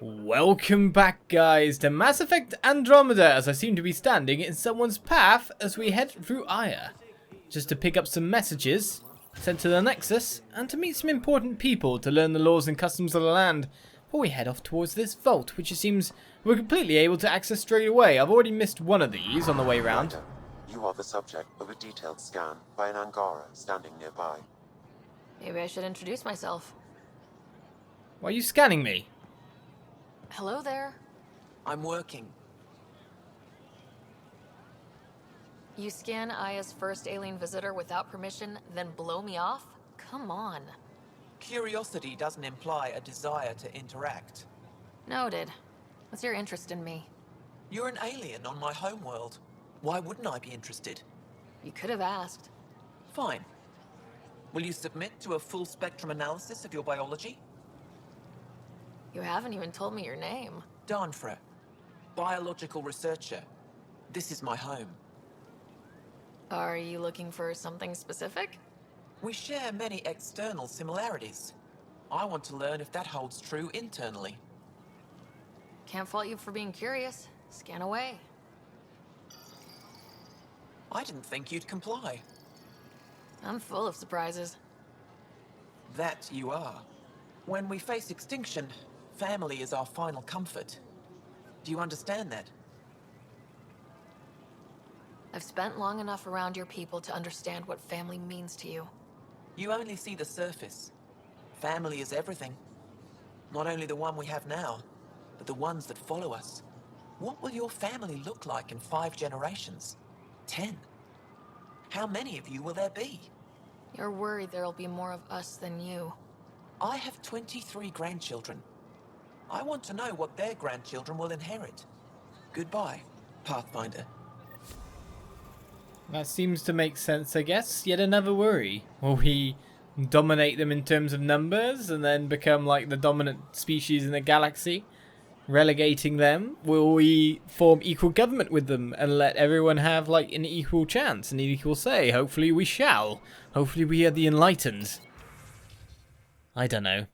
Welcome back, guys, to Mass Effect Andromeda, as I seem to be standing in someone's path as we head through Aya, just to pick up some messages sent to the Nexus, and to meet some important people to learn the laws and customs of the land, before we head off towards this vault, which it seems we're completely able to access straight away. I've already missed one of these on the way round. You are the subject of a detailed scan by an Angaran standing nearby. Maybe I should introduce myself. Why are you scanning me? Hello there. I'm working. You scan Aya's first alien visitor without permission, then blow me off? Come on. Curiosity doesn't imply a desire to interact. Noted. What's your interest in me? You're an alien on my homeworld. Why wouldn't I be interested? You could have asked. Fine. Will you submit to a full spectrum analysis of your biology? You haven't even told me your name. Danfra, biological researcher. This is my home. Are you looking for something specific? We share many external similarities. I want to learn if that holds true internally. Can't fault you for being curious. Scan away. I didn't think you'd comply. I'm full of surprises. That you are. When we face extinction, family is our final comfort. Do you understand that? I've spent long enough around your people to understand what family means to you. You only see the surface. Family is everything. Not only the one we have now, but the ones that follow us. What will your family look like in 5 generations? 10? How many of you will there be? You're worried there'll be more of us than you. I have 23 grandchildren. I want to know what their grandchildren will inherit. Goodbye, Pathfinder. That seems to make sense, I guess. Yet another worry. Will we dominate them in terms of numbers and then become like the dominant species in the galaxy, relegating them? Will we form equal government with them and let everyone have like an equal chance, an equal say? Hopefully we shall. Hopefully we are the enlightened. I don't know.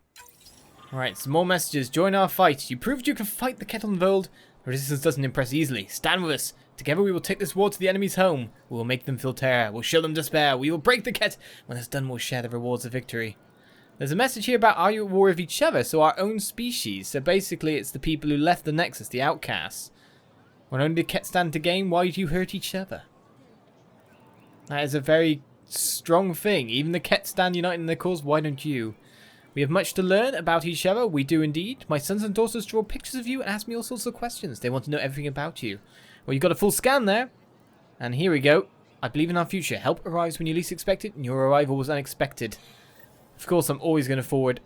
Alright, some more messages. Join our fight. You proved you can fight the Kettle's world. Resistance doesn't impress easily. Stand with us. Together we will take this war to the enemy's home. We will make them feel terror. We'll show them despair. We will break the Ket. When it's done, we'll share the rewards of victory. There's a message here about are you at war with each other? So our own species. So basically it's the people who left the Nexus, the outcasts. When only the Ket stand to gain, why do you hurt each other? That is a very strong thing. Even the Ket stand united in their cause, why don't you? We have much to learn about each other. We do indeed. My sons and daughters draw pictures of you and ask me all sorts of questions. They want to know everything about you. Well, you got a full scan there. And here we go. I believe in our future. Help arrives when you least expect it, and your arrival was unexpected. Of course, I'm always going to forward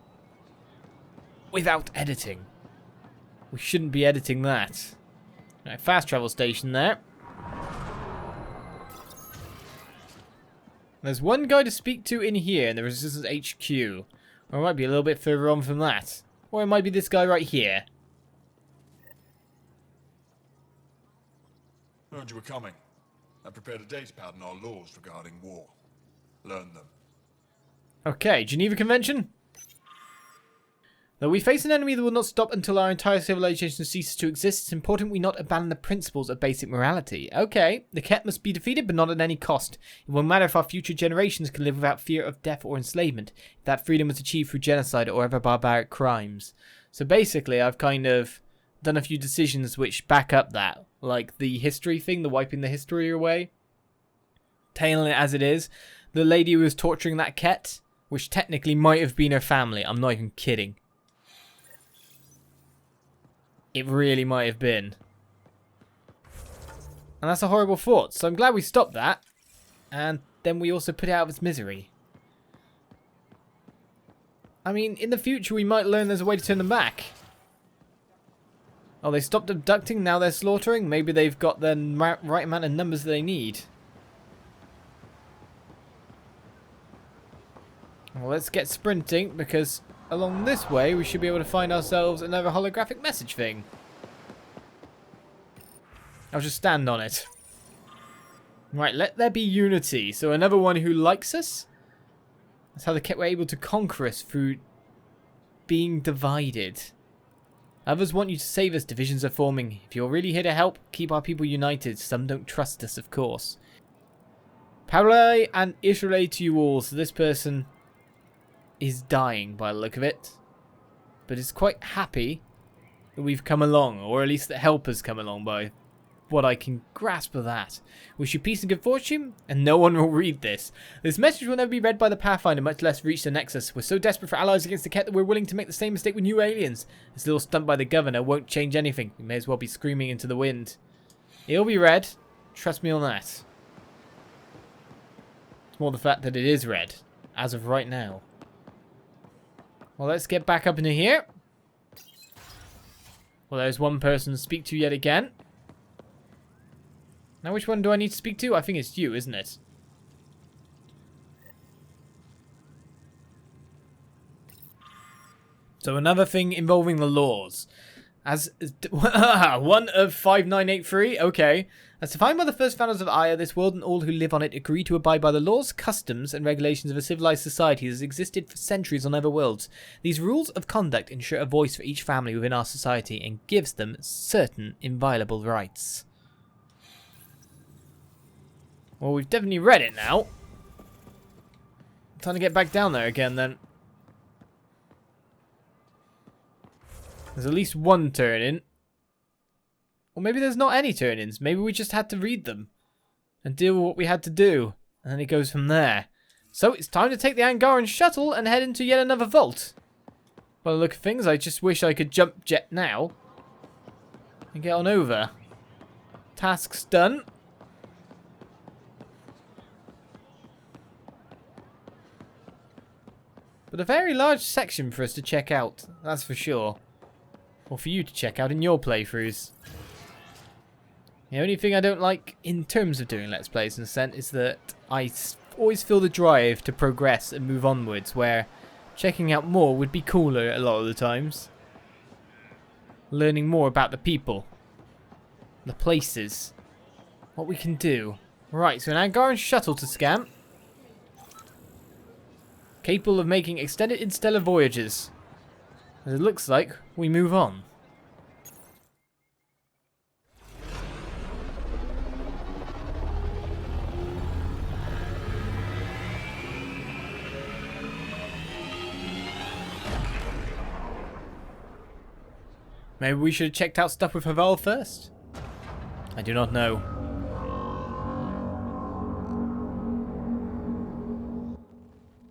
without editing. We shouldn't be editing that. Right, fast travel station there. There's one guy to speak to in here in the Resistance HQ. Or it might be a little bit further on from that. Or it might be this guy right here. Heard you were coming. I prepared a datapad on our laws regarding war. Learn them. Okay, Geneva Convention. Though we face an enemy that will not stop until our entire civilization ceases to exist, it's important we not abandon the principles of basic morality. Okay, the Ket must be defeated, but not at any cost. It won't matter if our future generations can live without fear of death or enslavement, if that freedom was achieved through genocide or other barbaric crimes. So basically, I've kind of done a few decisions which back up that. Like the history thing, the wiping the history away. Tailing it as it is. The lady who was torturing that Ket, which technically might have been her family. I'm not even kidding. It really might have been. And that's a horrible thought. So I'm glad we stopped that. And then we also put it out of its misery. I mean, in the future we might learn there's a way to turn them back. Oh, they stopped abducting, now they're slaughtering? Maybe they've got the right amount of numbers that they need. Well, let's get sprinting, because along this way we should be able to find ourselves another holographic message thing. I'll just stand on it. Right, let there be unity. So another one who likes us? That's how the Ket were able to conquer us, through being divided. Others want you to save us. Divisions are forming. If you're really here to help, keep our people united. Some don't trust us, of course. Parallel and Israel to you all. So this person is dying by the look of it. But is quite happy that we've come along. Or at least that help has come along by what I can grasp of that. Wish you peace and good fortune, and no one will read this. This message will never be read by the Pathfinder, much less reach the Nexus. We're so desperate for allies against the Ket that we're willing to make the same mistake with new aliens. This little stunt by the governor won't change anything. We may as well be screaming into the wind. It'll be read. Trust me on that. It's more the fact that it is read, as of right now. Well, let's get back up into here. Well, there's one person to speak to yet again. Now, which one do I need to speak to? I think it's you, isn't it? So another thing involving the laws. As one of 5983, okay. As defined by the first founders of Aya, this world and all who live on it agree to abide by the laws, customs, and regulations of a civilized society that has existed for centuries on other worlds. These rules of conduct ensure a voice for each family within our society and gives them certain inviolable rights. Well, we've definitely read it now. Time to get back down there again, then. There's at least one turn-in. Or maybe there's not any turn-ins. Maybe we just had to read them. And deal with what we had to do. And then it goes from there. So, it's time to take the Angaran shuttle and head into yet another vault. By the look of things, I just wish I could jump jet now. And get on over. Task's done. But a very large section for us to check out, that's for sure. Or for you to check out in your playthroughs. The only thing I don't like in terms of doing Let's Plays in a sense is that I always feel the drive to progress and move onwards, where checking out more would be cooler a lot of the times. Learning more about the people, the places, what we can do. Right, so an Angaran shuttle to scan. Capable of making extended interstellar voyages. As it looks like, we move on. Maybe we should have checked out stuff with Haval first? I do not know.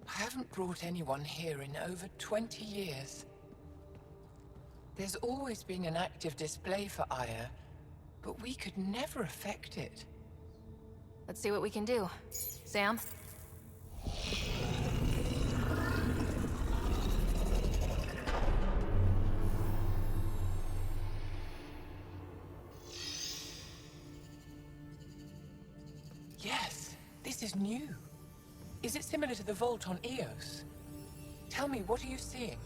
I haven't brought anyone here in over 20 years. There's always been an active display for Aya, but we could never affect it. Let's see what we can do. Sam? Yes, this is new. Is it similar to the vault on Eos? Tell me, what are you seeing?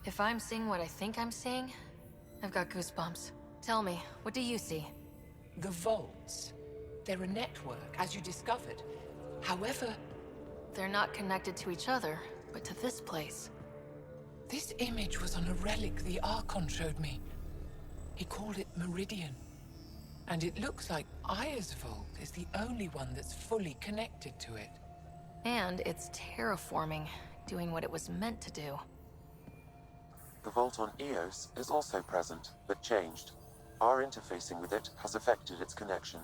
If I'm seeing what I think I'm seeing, I've got goosebumps. Tell me, what do you see? The vaults. They're a network, as you discovered. However, They're not connected to each other, but to this place. this image was on a relic the Archon showed me. He called it Meridian. And it looks like Aya's vault is the only one that's fully connected to it. And it's terraforming, doing what it was meant to do. The vault on Eos is also present, but changed. Our interfacing with it has affected its connection.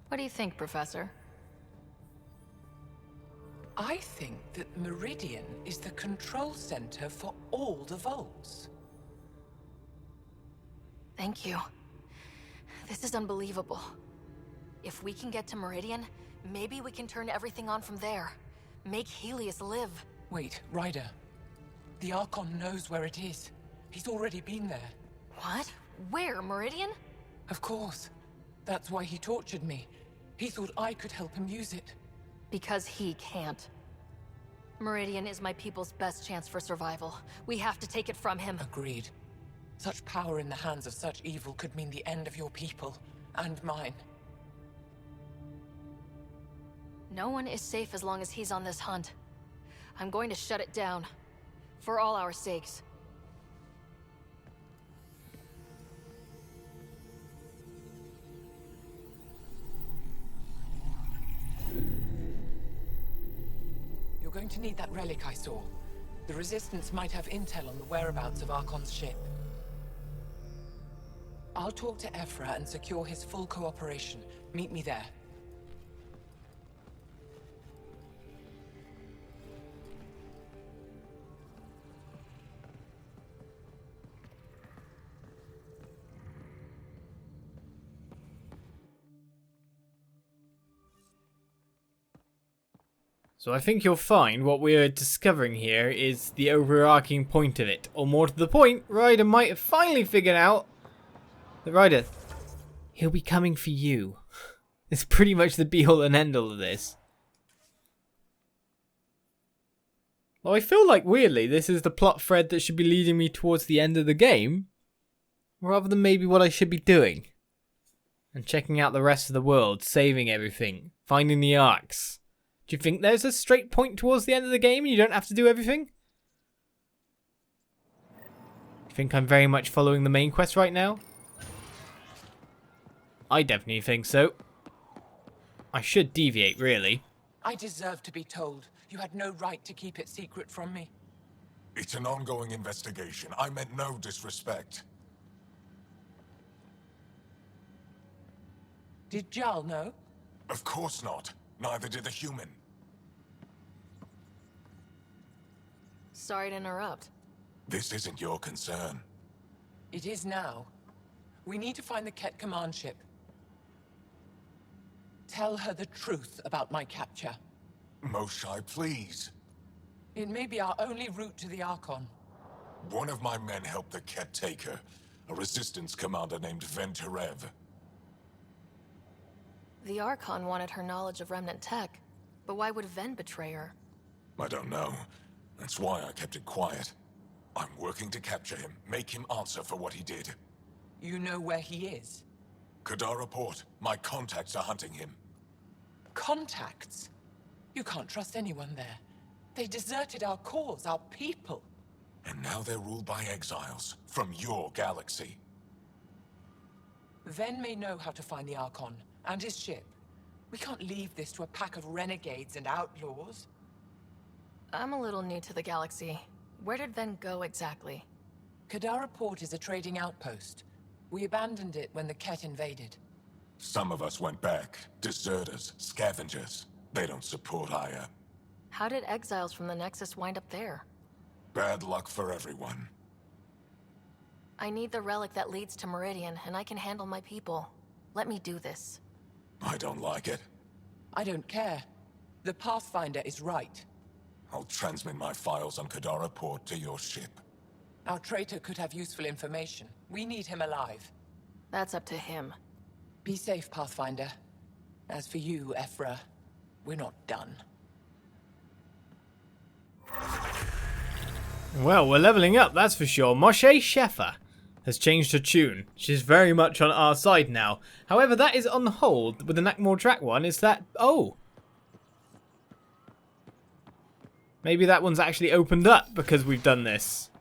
What do you think, Professor? I think that Meridian is the control center for all the vaults. Thank you. This is unbelievable. If we can get to Meridian, maybe we can turn everything on from there. Make Helios live. Wait, Ryder. The Archon knows where it is. He's already been there. What? Where? Meridian? Of course. That's why he tortured me. He thought I could help him use it. Because he can't. Meridian is my people's best chance for survival. We have to take it from him. Agreed. Such power in the hands of such evil could mean the end of your people, and mine. No one is safe as long as he's on this hunt. I'm going to shut it down. For all our sakes. going to need that relic I saw. The Resistance might have intel on the whereabouts of Archon's ship. I'll talk to Ephra and secure his full cooperation. Meet me there. So I think you'll find what we're discovering here is the overarching point of it. Or more to the point, Ryder might have finally figured out that Ryder, he'll be coming for you. It's pretty much the be-all and end-all of this. Well, I feel like, weirdly, this is the plot thread that should be leading me towards the end of the game, rather than maybe what I should be doing. And checking out the rest of the world, saving everything, finding the arcs. Do you think there's a straight point towards the end of the game and you don't have to do everything? You think I'm very much following the main quest right now? I definitely think so. I should deviate, really. I deserve to be told. You had no right to keep it secret from me. It's an ongoing investigation. I meant no disrespect. Did Jarl know? Of course not. Neither did the human. Sorry to interrupt. This isn't your concern. It is now. We need to find the Ket command ship. Tell her the truth about my capture. Moshae, please. It may be our only route to the Archon. One of my men helped the Ket take her. A resistance commander named Venturev. The Archon wanted her knowledge of remnant tech, but why would Ven betray her? I don't know. That's why I kept it quiet. I'm working to capture him, make him answer for what he did. You know where he is? Kadara Port. My contacts are hunting him. Contacts? You can't trust anyone there. They deserted our cause, our people. And now they're ruled by exiles from your galaxy. Ven may know how to find the Archon and his ship. We can't leave this to a pack of renegades and outlaws. I'm a little new to the galaxy. Where did Ven go exactly? Kadara Port is a trading outpost. We abandoned it when the Ket invaded. Some of us went back. Deserters, scavengers. They don't support Aya. How did exiles from the Nexus wind up there? Bad luck for everyone. I need the relic that leads to Meridian, and I can handle my people. Let me do this. I don't like it. I don't care. The Pathfinder is right. I'll transmit my files on Kadara Port to your ship. Our traitor could have useful information. We need him alive. That's up to him. Be safe, Pathfinder. As for you, Ephra, we're not done. Well, we're leveling up, that's for sure. Moshae Sjefa has changed her tune. She's very much on our side now. However, that is on hold with the Nakmor track one. Is that... Oh. Maybe that one's actually opened up because we've done this.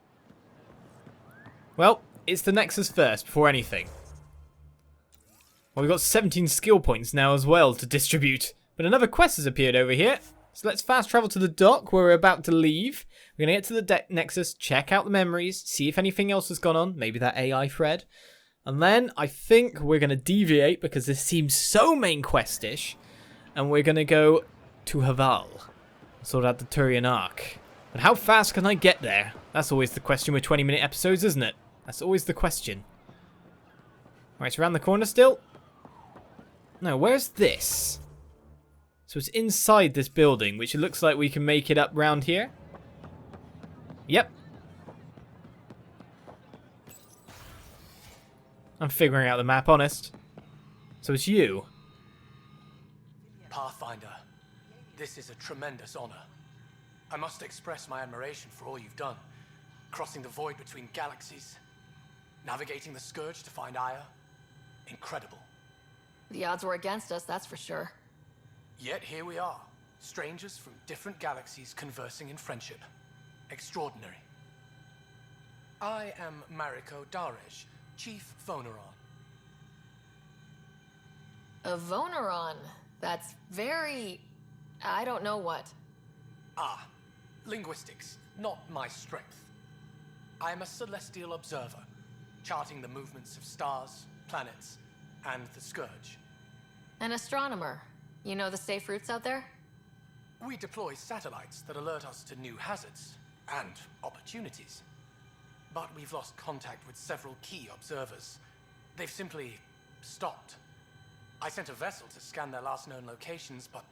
Well, it's the Nexus first before anything. Well, we've got 17 skill points now as well to distribute. But another quest has appeared over here. So let's fast travel to the dock where we're about to leave. We're going to get to the Nexus, check out the memories, see if anything else has gone on. Maybe that AI thread. And then I think we're going to deviate because this seems so main quest-ish. And we're going to go to Haval. Sort out the Turian Arc. But how fast can I get there? That's always the question with 20-minute episodes, isn't it? That's always the question. Right, it's around the corner still. No, where's this? So it's inside this building, which it looks like we can make it up round here. Yep. I'm figuring out the map, honest. So it's you. Pathfinder, this is a tremendous honor. I must express my admiration for all you've done. Crossing the void between galaxies, navigating the Scourge to find Aya. Incredible. The odds were against us, that's for sure. Yet here we are, strangers from different galaxies conversing in friendship. Extraordinary. I am Mariko Daresh, Chief Voneron. A Voneron. That's very... I don't know what. Ah, Linguistics, not my strength. I am a celestial observer, charting the movements of stars, planets, and the Scourge. An astronomer. You know the safe routes out there? We deploy satellites that alert us to new hazards and opportunities. But we've lost contact with several key observers. They've simply stopped. I sent a vessel to scan their last known locations, but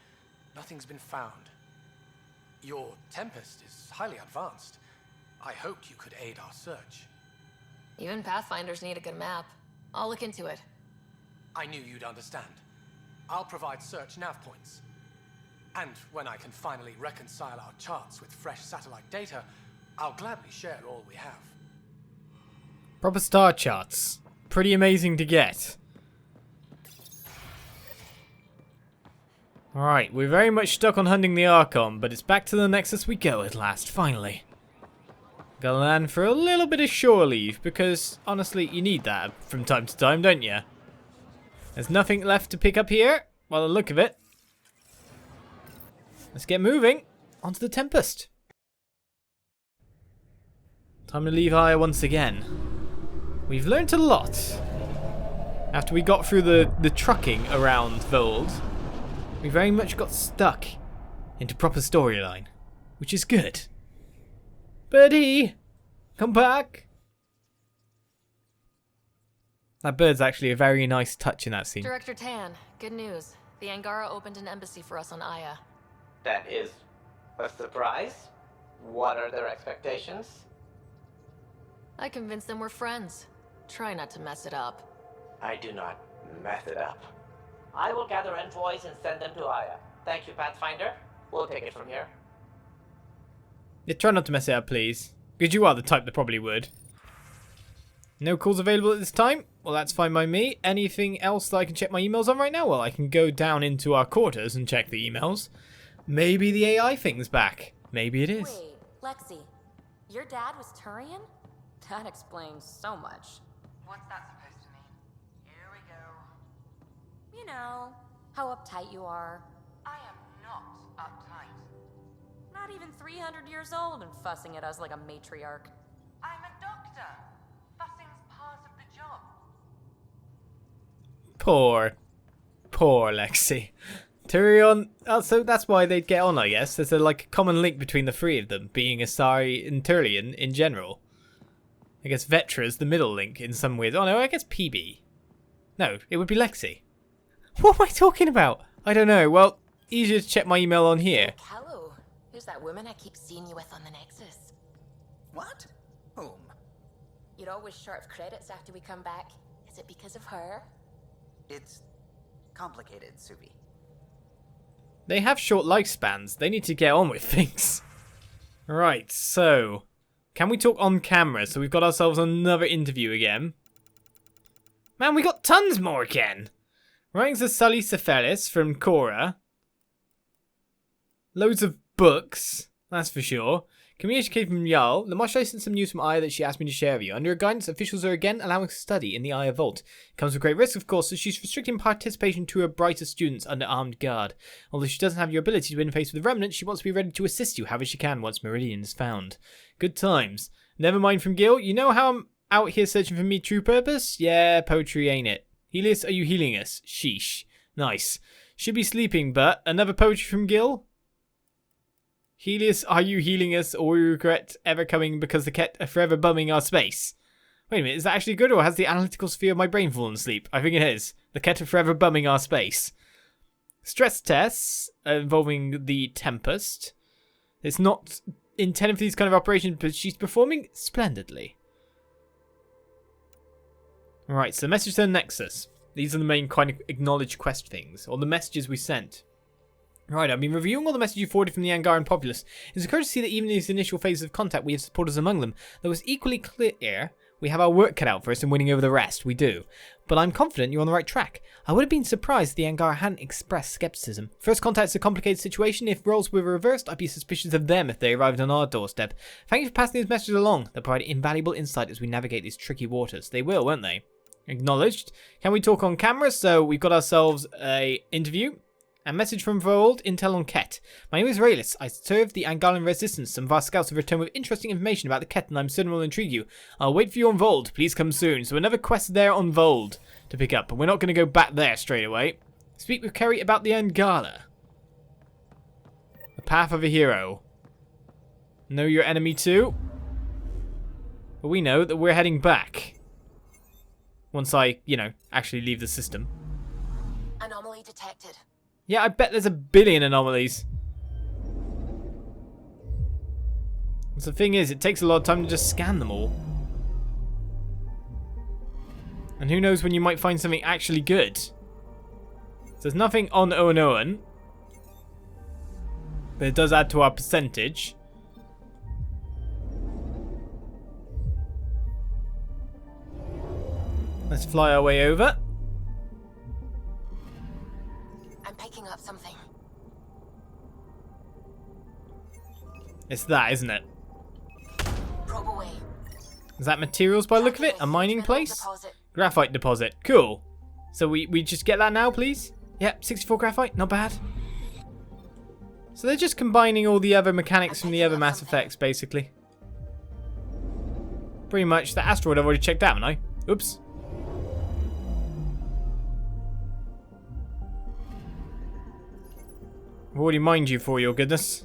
nothing's been found. Your Tempest is highly advanced. I hoped you could aid our search. Even Pathfinders need a good map. I'll look into it. I knew you'd understand. I'll provide search nav points. And when I can finally reconcile our charts with fresh satellite data, I'll gladly share all we have. Proper star charts. Pretty amazing to get. Alright, we're very much stuck on hunting the Archon, but it's back to the Nexus we go at last, finally. Gotta land for a little bit of shore leave, because honestly, you need that from time to time, don't you? There's nothing left to pick up here, by the look of it. Let's get moving onto the Tempest. Time to leave higher once again. We've learnt a lot. After we got through the trucking around Vold, we very much got stuck into proper storyline, which is good. Birdie, come back. That bird's actually a very nice touch in that scene. Director Tan, good news. The Angara opened an embassy for us on Aya. That is a surprise. What are their expectations? I convinced them we're friends. Try not to mess it up. I do not mess it up. I will gather envoys and send them to Aya. Thank you, Pathfinder. We'll take it from here. Yeah, try not to mess it up, please. Because you are the type that probably would. No calls available at this time? Well, that's fine by me. Anything else that I can check my emails on right now? Well, I can go down into our quarters and check the emails. Maybe the AI thing's back. Maybe it is. Wait, Lexi, your dad was Turian? That explains so much. What's that supposed to mean? Here we go. You know, how uptight you are. I am not uptight. Not even 300 years old and fussing at us like a matriarch. I'm a doctor. Fussing's part of the job. Poor Lexi. Tyrion, so that's why they'd get on, I guess. There's like a common link between the three of them, being Asari and Tyrion in general. I guess Vetra's the middle link in some weird... Oh no, I guess PB. No, it would be Lexi. What am I talking about? I don't know. Well, easier to check my email on here. Hello, who's that woman I keep seeing you with on the Nexus? What? Whom? You're always short of credits after we come back. Is it because of her? It's complicated, Suvi. They have short lifespans. They need to get on with things. Right, so... Can we talk on camera? So we've got ourselves another interview again. Man, we got tons more again. Writings of Sully Cephalis from Cora. Loads of books, that's for sure. Communication from Jarl. The Moshae sent some news from Aya that she asked me to share with you. Under her guidance, officials are again allowing study in the Aya Vault. It comes with great risk, of course, so she's restricting participation to her brighter students under armed guard. Although she doesn't have your ability to interface with the Remnant, she wants to be ready to assist you however she can once Meridian is found. Good times. Never mind from Gil. You know how I'm out here searching for me true purpose? Yeah, poetry ain't it. Helios, are you healing us? Sheesh. Nice. Should be sleeping, but another poetry from Gil? Helios, are you healing us, or we regret ever coming because the Ket are forever bumming our space? Wait a minute, is that actually good, or has the analytical sphere of my brain fallen asleep? I think it is. The Ket are forever bumming our space. Stress tests involving the Tempest. It's not intended for these kind of operations, but she's performing splendidly. Right, so message to the Nexus. These are the main kind of acknowledged quest things, or the messages we sent. Right, I've been reviewing all the messages you forwarded from the Angaran populace. It's encouraging to see that even in these initial phases of contact, we have supporters among them. Though it's equally clear we have our work cut out for us in winning over the rest. We do. But I'm confident you're on the right track. I would have been surprised if the Angara hadn't expressed skepticism. First contact's a complicated situation. If roles were reversed, I'd be suspicious of them if they arrived on our doorstep. Thank you for passing these messages along. They'll provide invaluable insight as we navigate these tricky waters. They will, won't they? Acknowledged. Can we talk on camera? So we've got ourselves a interview. A message from Vold, intel on Ket. My name is Raylis. I serve the Angaran resistance. Some of our scouts have returned with interesting information about the Ket, and I'm certain will intrigue you. I'll wait for you on Vold. Please come soon. So another quest there on Vold to pick up, but we're not going to go back there straight away. Speak with Kerry about the Angara. The path of a hero. Know your enemy too. But we know that we're heading back. Once I, actually leave the system. Anomaly detected. Yeah, I bet there's a billion anomalies. The thing is, it takes a lot of time to just scan them all. And who knows when you might find something actually good. So there's nothing on Owen, but it does add to our percentage. Let's fly our way over. I'm picking up something. It's that, isn't it? Probe away. Is that materials by the look of it? A mining place? Deposit. Graphite deposit. Cool. So we just get that now, please? Yep, 64 graphite. Not bad. So they're just combining all the other mechanics from the other Mass Effects, basically. Pretty much. The asteroid I've already checked out, haven't I? Oops. I've already mined you for your goodness.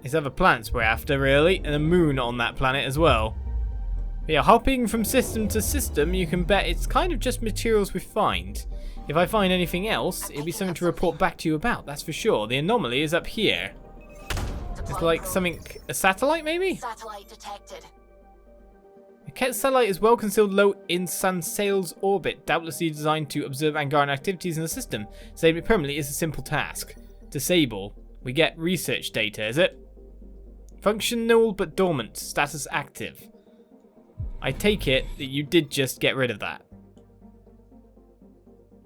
It's other planets we're after, really, and a moon on that planet as well. But yeah, hopping from system to system, you can bet it's kind of just materials we find. If I find anything else, it'll be something to report back to you about, that's for sure. The anomaly is up here. It's like something, a satellite maybe? Satellite detected. The Ket satellite is well concealed low in Sail's orbit, doubtlessly designed to observe Angaran activities in the system. Disabling it permanently is a simple task. Disable. We get research data, is it? Function null but dormant. Status active. I take it that you did just get rid of that.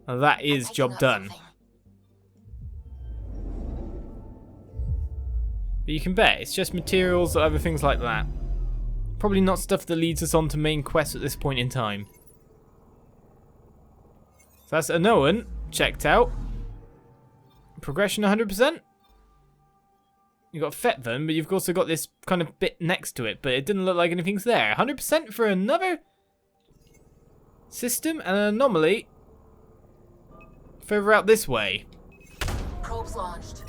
Well, that is job done. But you can bet it's just materials or other things like that. Probably not stuff that leads us on to main quests at this point in time. So that's Anoan checked out. Progression 100%. You've got Fetvan, but you've also got this kind of bit next to it, but it didn't look like anything's there. 100% for another system and an anomaly further out this way. Probes launched.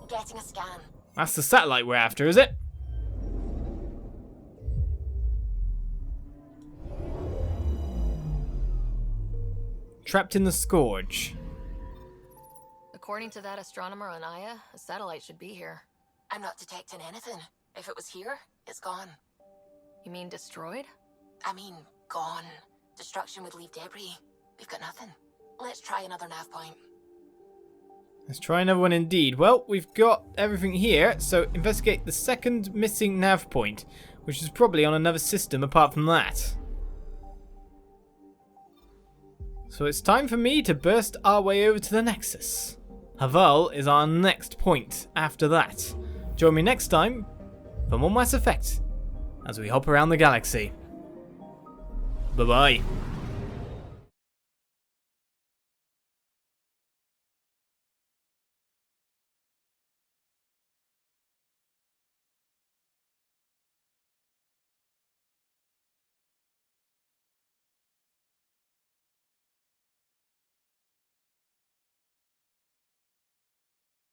Getting a scan. That's the satellite we're after, is it? Trapped in the Scourge. According to that astronomer on Aya, a satellite should be here. I'm not detecting anything. If it was here, it's gone. You mean destroyed? I mean, gone. Destruction would leave debris. We've got nothing. Let's try another nav point. Let's try another one indeed. Well, we've got everything here, so investigate the second missing nav point, which is probably on another system apart from that. So it's time for me to burst our way over to the Nexus. Haval is our next point after that. Join me next time for more Mass Effect as we hop around the galaxy. Bye-bye.